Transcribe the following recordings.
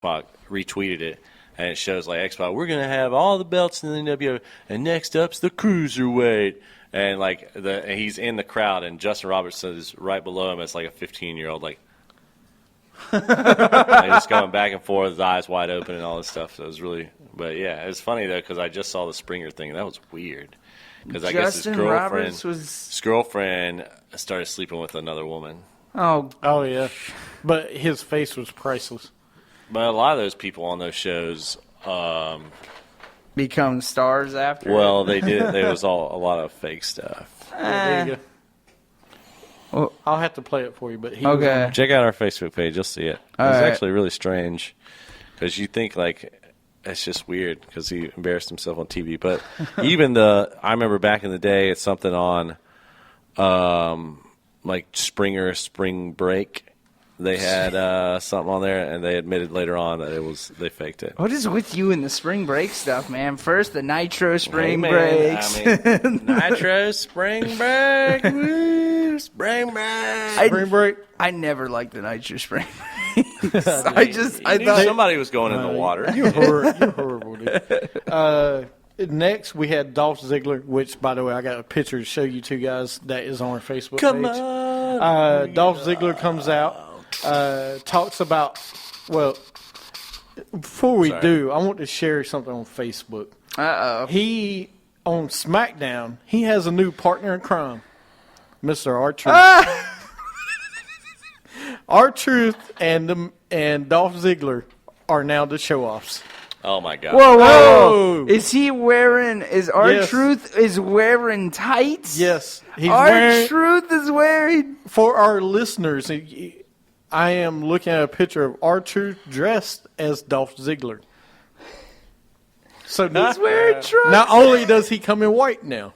Pac retweeted it, and it shows like X-Pac, we're gonna have all the belts in the NWO, and next up's the cruiserweight, and like and he's in the crowd, and Justin Robertson is right below him as like a 15-year-old, like just going back and forth, his eyes wide open, and all this stuff. So it was really, but yeah, it was funny though because I just saw the Springer thing, and that was weird. Because I guess his girlfriend started sleeping with another woman. Oh yeah, but his face was priceless. But a lot of those people on those shows become stars after. Well, they did. There was a lot of fake stuff. There you go. Well, I'll have to play it for you, but okay. Check out our Facebook page. You'll see it. It's actually really strange because you think like it's just weird because he embarrassed himself on TV. But even I remember back in the day, it's something on like Springer Spring Break. They had something on there, and they admitted later on that they faked it. What is with you and the spring break stuff, man? First the Nitro Spring Breaks. I mean, Nitro Spring Break. Woo, Spring Break. I never liked the Nitro Spring Breaks. I thought somebody was going in the water. You're horrible, dude. Next, we had Dolph Ziggler, which, by the way, I got a picture to show you two guys that is on our Facebook page. Come on. Dolph Ziggler comes out. Talks about, well, before we do, I want to share something on Facebook. He, on SmackDown, he has a new partner in crime, Mr. R-Truth. R-Truth and Dolph Ziggler are now the show-offs. Oh, my God. Whoa. Is R-Truth is wearing tights? Yes. R-Truth is wearing... For our listeners... I am looking at a picture of R-Truth dressed as Dolph Ziggler. So he's wearing trunks. Not only does he come in white now.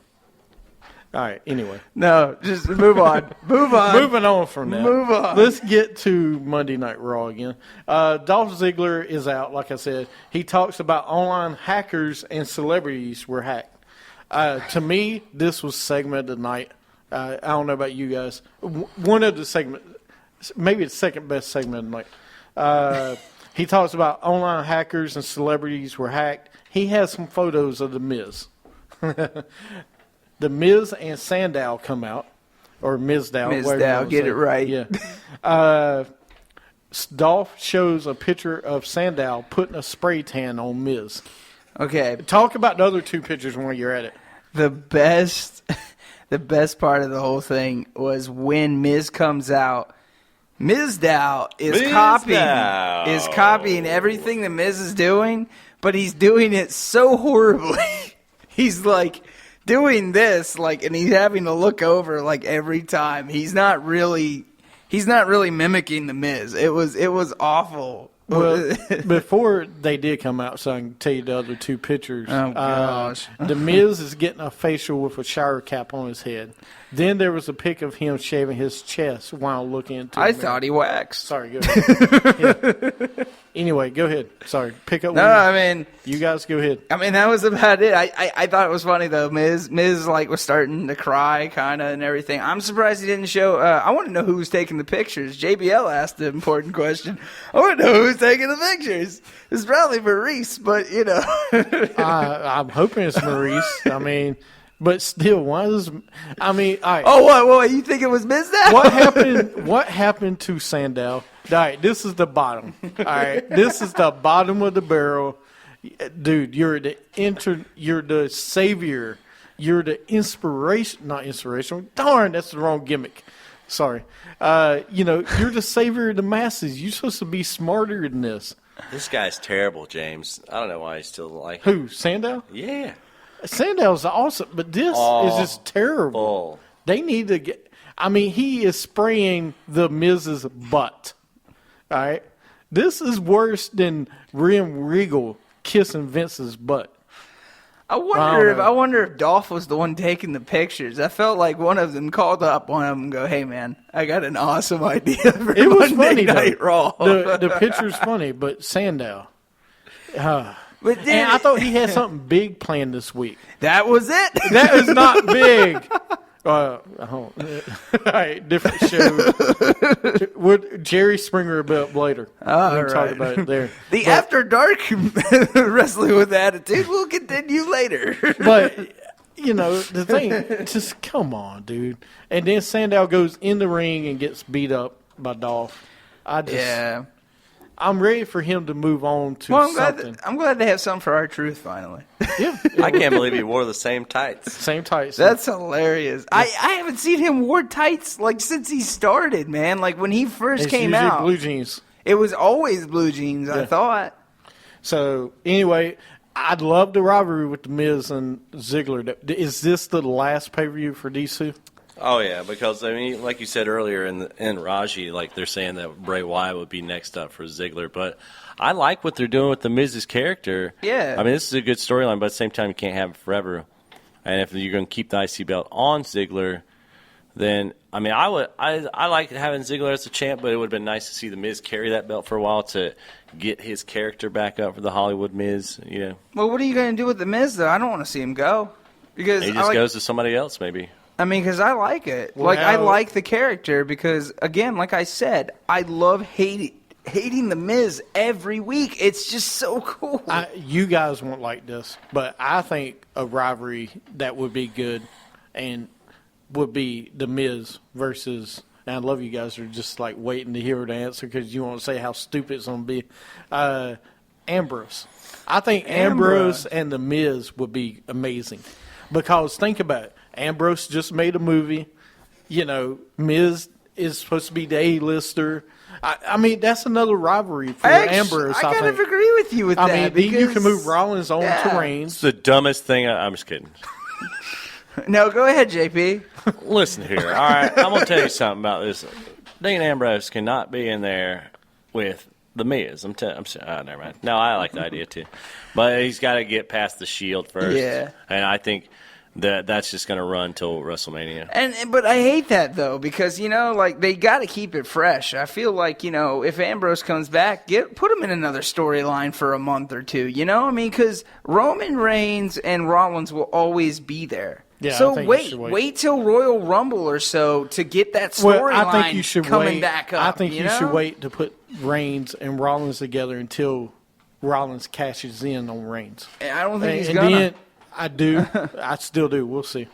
All right, anyway. No, just move on. Moving on from that. Move on. Let's get to Monday Night Raw again. Dolph Ziggler is out, like I said. He talks about online hackers and celebrities were hacked. To me, this was segment of the night. I don't know about you guys. One of the segments. Maybe the second best segment of the night. He talks about online hackers and celebrities were hacked. He has some photos of The Miz. The Miz and Sandow come out. Or Mizdow. Mizdow, get it right. Yeah. Dolph shows a picture of Sandow putting a spray tan on Miz. Okay. Talk about the other two pictures while you're at it. The best part of the whole thing was when Miz comes out. Mizdow is copying everything that Miz is doing, but he's doing it so horribly. He's like doing this, like, and he's having to look over like every time. He's not really mimicking the Miz. It was awful. Well, before they did come out, so I can tell you the other two pictures. Oh, gosh. The Miz is getting a facial with a shower cap on his head. Then there was a pic of him shaving his chest while looking into I thought he waxed. Sorry, go ahead. Yeah. Anyway, go ahead. Sorry, pick up. You guys go ahead. I mean, that was about it. I thought it was funny though. Miz like was starting to cry, kind of, and everything. I'm surprised he didn't show. I want to know who was taking the pictures. JBL asked the important question. I want to know who's taking the pictures. It's probably Maurice, but you know. I'm hoping it's Maurice. I mean. But still, all right. Oh, what? You think it was Mizdow? What happened to Sandow? All right, this is the bottom. All right, this is the bottom of the barrel, dude. You're the savior. You're the inspiration, not inspirational. Darn, that's the wrong gimmick. Sorry. You're the savior of the masses. You're supposed to be smarter than this. This guy's terrible, James. I don't know why he's still like Who? Sandow? Yeah. Sandow's awesome, but this is just terrible. They need to get. I mean, he is spraying the Miz's butt. All right, this is worse than Rim Regal kissing Vince's butt. I wonder if Dolph was the one taking the pictures. I felt like one of them called up one of them and go, "Hey man, I got an awesome idea for it was Monday funny Night Raw." The picture's funny, but Sandow. And I thought he had something big planned this week. That was it. That is not big. All right, different show. Jerry Springer a bit later. We can talk about it there. The After Dark Wrestling with Attitude will continue later. But, the thing, just come on, dude. And then Sandow goes in the ring and gets beat up by Dolph. I'm ready for him to move on to something. I'm glad they have something for our truth finally. Yeah. I can't believe he wore the same tights. Same tights. That's hilarious. I haven't seen him wear tights since he started, man. Like when he first came out, blue jeans. It was always blue jeans. I thought. So anyway, I'd love the rivalry with the Miz and Ziggler. Is this the last pay-per-view for DC? Oh yeah, because like you said earlier in Raji, like they're saying that Bray Wyatt would be next up for Ziggler, but I like what they're doing with the Miz's character. Yeah, this is a good storyline, but at the same time, you can't have it forever. And if you're going to keep the IC belt on Ziggler, then I like having Ziggler as a champ, but it would have been nice to see the Miz carry that belt for a while to get his character back up for the Hollywood Miz. Well, what are you going to do with the Miz though? I don't want to see him go because he just goes to somebody else, maybe. Because I like it. I like the character because, again, like I said, I love hating the Miz every week. It's just so cool. You guys won't like this, but I think a rivalry that would be good and would be the Miz versus. And I love you guys are just like waiting to hear the answer because you want to say how stupid it's going to be. Ambrose. I think Ambrose and the Miz would be amazing because think about it. Ambrose just made a movie. Miz is supposed to be the A-lister. That's another rivalry for Ambrose. I kind of agree with you with that. Because, you can move Rollins on to Reigns. It's the dumbest thing. I'm just kidding. No, go ahead, JP. Listen here. All right, I'm going to tell you something about this. Dean Ambrose cannot be in there with the Miz. Never mind. No, I like the idea too. But he's got to get past the Shield first. Yeah. And I think that's just going to run till WrestleMania. But I hate that though because they got to keep it fresh. I feel like if Ambrose comes back, put him in another storyline for a month or two. Because Roman Reigns and Rollins will always be there. Yeah, so wait till Royal Rumble or so to get that storyline coming back up. I think you should wait to put Reigns and Rollins together until Rollins cashes in on Reigns. I don't think he's gonna. Then, I do. I still do. We'll see.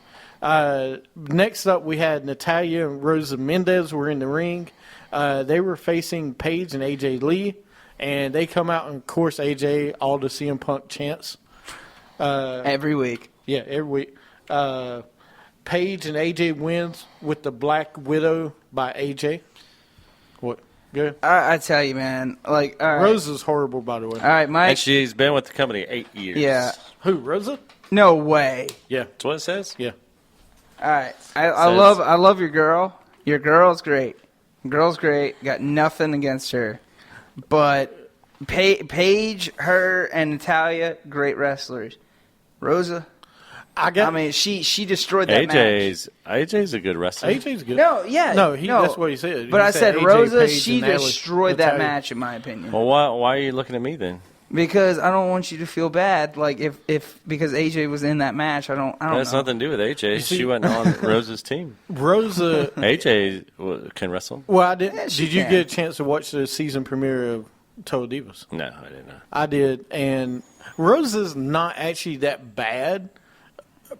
Next up, we had Natalya and Rosa Mendez were in the ring. They were facing Paige and AJ Lee, and they come out, and, of course, AJ, all the CM Punk chants. Every week. Yeah, every week. Paige and AJ wins with the Black Widow by AJ. What? Good? I tell you, man. Rosa's horrible, by the way. All right, Mike. And she's been with the company 8 years. Yeah. Who, Rosa? No way. Yeah. That's what it says? Yeah. All right. I love your girl. Your girl's great. Girl's great. Got nothing against her. But Paige, her, and Natalya, great wrestlers. Rosa, she destroyed that match. AJ's a good wrestler. AJ's good. No, yeah. No, that's what he said. But He I said AJ, Rosa, Paige, she and destroyed that Natalya. match, in my opinion. Well, why are you looking at me then? Because I don't want you to feel bad. Because AJ was in that match, I don't That has know. nothing to do with AJ. She wasn't on Rosa's team. Rosa. AJ can wrestle. Well, I did. Yeah, did she you can. get a chance to watch the season premiere of Total Divas? No, I didn't know. I did, and Rosa's not actually that bad.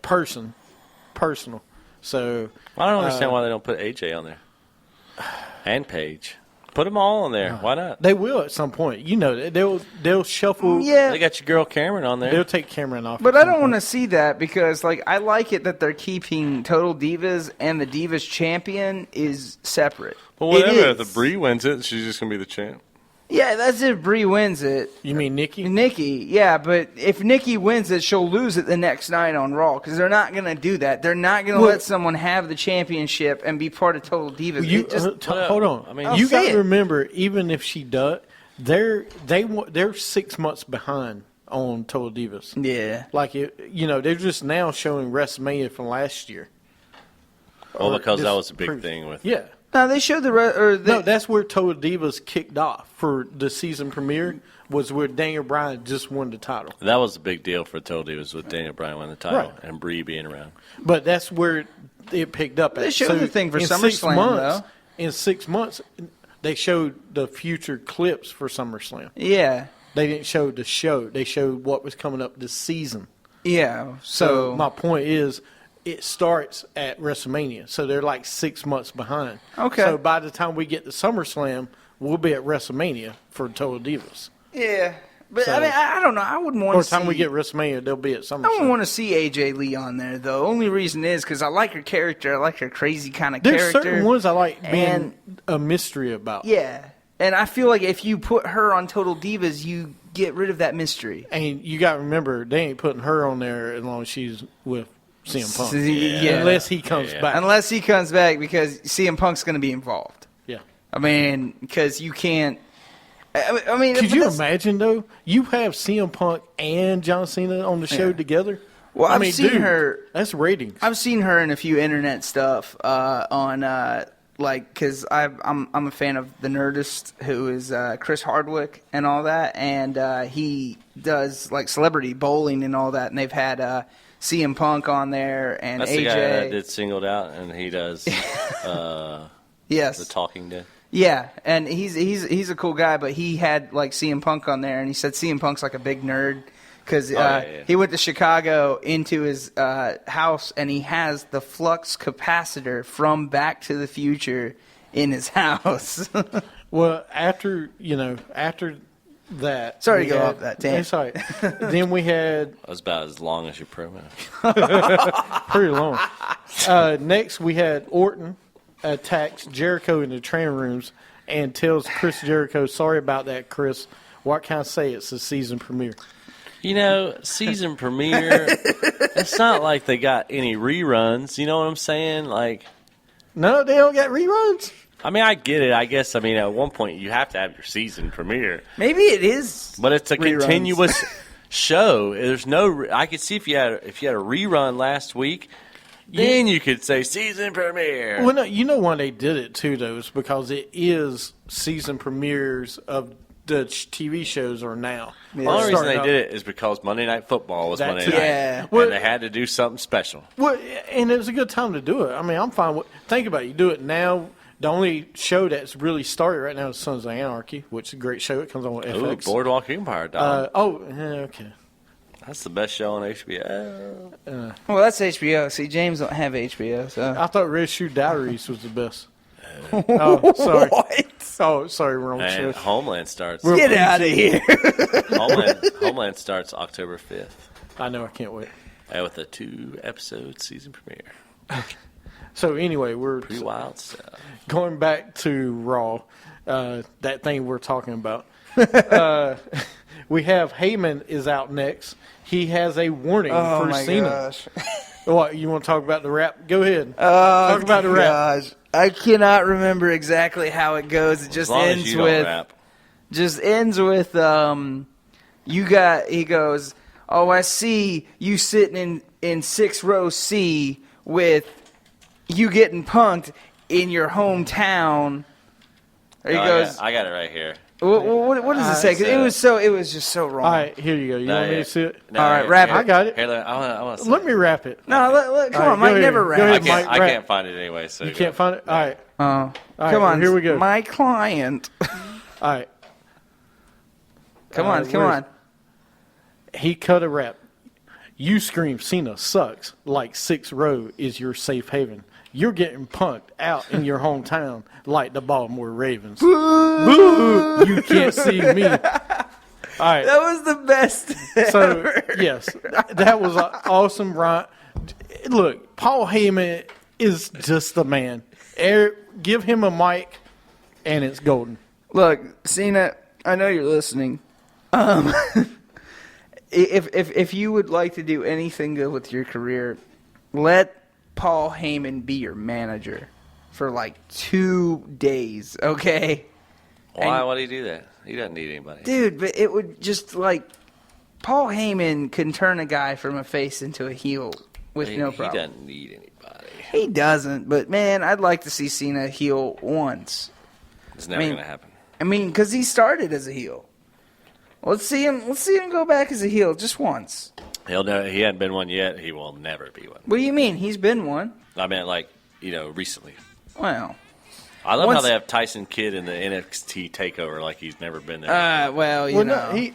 Personal. So I don't understand why they don't put AJ on there. And Paige. Put them all on there. Why not? they will at some point. They'll shuffle. Yeah. They got your girl Cameron on there. They'll take Cameron off. But at I some don't point. want to see that because, I like it that they're keeping Total Divas and the Divas champion is separate. Well, whatever. It If the is. Brie wins it, she's just going to be the champ. Yeah, that's if Brie wins it. You mean Nikki? Nikki, yeah, but if Nikki wins it, she'll lose it the next night on Raw because they're not going to do that. They're not going to let someone have the championship and be part of Total Divas. Hold on. I mean, you got say to it. remember, even if she does, they're 6 months behind on Total Divas. Yeah. They're just now showing WrestleMania from last year. Well, because that Just was a big thing with. No, they showed No, that's where Total Divas kicked off for the season premiere. was where Daniel Bryan just won the title. That was a big deal for Total Divas with Daniel Bryan winning the title Right. and Brie being around. But that's where it picked up at. They showed the thing for in SummerSlam, though. In 6 months, they showed the future clips for SummerSlam. Yeah. They didn't show the show. They showed what was coming up this season. Yeah. So my point is, it starts at WrestleMania. So they're like 6 months behind. Okay. So by the time we get to SummerSlam, we'll be at WrestleMania for Total Divas. Yeah. But, So- I mean, I don't know. I wouldn't want Or to the time see... we get WrestleMania, they'll be at SummerSlam. I wouldn't want to see AJ Lee on there, though. Only reason is because I like her character. I like her crazy kind of There's character. certain ones I like being And- a mystery about. Yeah. And I feel like if you put her on Total Divas, you get rid of that mystery. And you got to remember, they ain't putting her on there as long as she's with CM Punk. Yeah. Unless he comes Yeah. back. Unless he comes back, because CM Punk's going to be involved. Yeah. I mean, because you can't... I mean, Could but you that's- imagine, though? You have CM Punk and John Cena on the show Yeah. together? Well, I I've mean, seen dude, her... That's ratings. I've seen her in a few internet stuff on because I'm a fan of the Nerdist, who is Chris Hardwick and all that, and he does like celebrity bowling and all that, and they've had CM Punk on there and That's AJ. the guy that did Singled Out, and he does Yes, the Talking Dead. yeah, and he's a cool guy, but he had like CM Punk on there, and he said CM Punk's like a big nerd. Because yeah. he went to Chicago into his house, and he has the flux capacitor from Back to the Future in his house. Well, after that. Sorry we to go had- off that tangent. It's all right. Then we had That was about as long as your promo. pretty long. Next, we had Orton attacks Jericho in the training rooms and tells Chris Jericho, "Sorry about that, Chris. What can I say? It's the season premiere." You know, season premiere, it's not like they got any reruns. You know what I'm saying? Like, No, they don't get reruns. I mean, I get it. I guess, I mean, at one point you have to have your season premiere. Maybe it is. But it's a Reruns. continuous show. There's no. I could see if you had a rerun last week, then you could say season premiere. Well, no, you know why they did it too, though, is because it is season premieres of the TV shows are now. Yeah. The only reason Starting they up- did it is because Monday Night Football was That's Monday it. night, Yeah. Well- and they had to do something special. Well, and it was a good time to do it. I mean, I'm fine with. Think about it. You do it now. The only show that's really started right now is Sons of Anarchy, which is a great show. It comes on Ooh, FX. Boardwalk Empire, dog. Okay. That's the best show on HBO. Well, that's HBO. See, James don't have HBO, so. I thought Red Shoe Diaries was the best. Oh, sorry. What? Oh, sorry, wrong show. And Homeland starts. Get out of here. Homeland starts October 5th I know, I can't wait. with a 2-episode season premiere. So anyway, we're Pretty wild stuff. going back to Raw, that thing we're talking about. We have Heyman is out next. He has a warning Oh, for my Cena. gosh. What, you want to talk about the rap? Go ahead. Oh, Talk about the rap. gosh. I cannot remember exactly how it goes. It As just long as ends you don't with... rap. Just ends with, he goes, "Oh, I see you sitting in 6 row C with you getting punked in your hometown." Or he goes, I got it right here. what does it say? 'Cause it was just so wrong. All right, here you go. You want me to see it? No, All right, here- rap here- it. I got it. Here, I want to Let me rap it. No, come All right, on, go Mike ahead. never Go raps. ahead, I Mike, can't find it anyway. So You go. can't find it? All right. Oh, right, come well, on, here we go. my client. All right. Come on. where is- He cut a rap. You scream, Cena sucks, like 6 row is your safe haven. You're getting punked out in your hometown like the Baltimore Ravens. Boo! You can't see me. All right. That was the best. So, ever. yes, that was an awesome rhyme. Look, Paul Heyman is just the man. Give him a mic, and it's golden. Look, Cena, I know you're listening. If you would like to do anything good with your career, let Paul Heyman be your manager for like 2 days, okay? Why would he do that? He doesn't need anybody. Dude, but it would just like Paul Heyman can turn a guy from a face into a heel with no problem. He doesn't need anybody. He doesn't, but man, I'd like to see Cena heel once. It's never I mean- going to happen. I mean, because he started as a heel. Let's see him go back as a heel just once. He hadn't been one yet. He will never be one. What do you mean? He's been one. I meant recently. Well, I love how they have Tyson Kidd in the NXT takeover like he's never been there. well, you know.